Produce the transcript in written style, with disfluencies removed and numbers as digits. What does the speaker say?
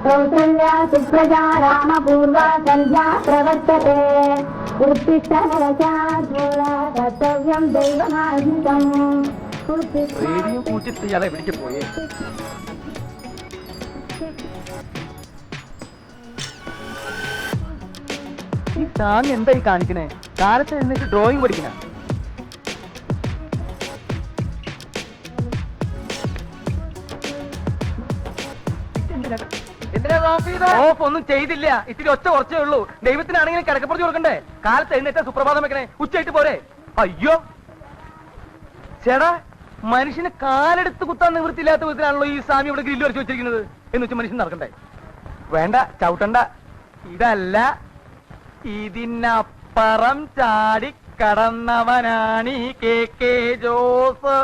कौसल्या सुप्रजा रामपूर्वा सन्ध्या प्रवर्तते उत्तिष्ठनरसाद्भूला कर्तव्यं दैवमाहितम् റേഡിയോ കൂട്ടിട്ട് ഇയാളെ എവിടേക്ക് പോയേ? ഈ താങ് എന്തായി കാണിക്കണേ? കാലത്ത് എന്നിട്ട് ഡ്രോയിങ് പഠിക്കണ? ഓഫ് ഒന്നും ചെയ്തില്ല. ഇത്തിരി ഒച്ച കുറച്ചേ ഉള്ളൂ. ദൈവത്തിനാണെങ്കിലും കിടക്കപ്പുറത്ത് കൊടുക്കണ്ടേ? കാലത്ത് എന്നിട്ട് സുപ്രഭാതം വെക്കണേ? ഉച്ചയായിട്ട് പോരെ? അയ്യോ ചേടാ, മനുഷ്യന് കാലെടുത്ത് കുത്താൻ നിവൃത്തിയില്ലാത്ത വിധത്തിലാണല്ലോ ഈ സ്വാമി ഇവിടെ ഗ്രില്ല് വരച്ച് വെച്ചിരിക്കുന്നത്. എന്ന് വെച്ചാൽ മനുഷ്യൻ നടക്കണ്ടേ? വേണ്ട, ചവിട്ടണ്ട. ഇതല്ല, ഇതിനപ്പുറം ചാടി കടന്നവനാണ് ഈ കെ ജോസ്.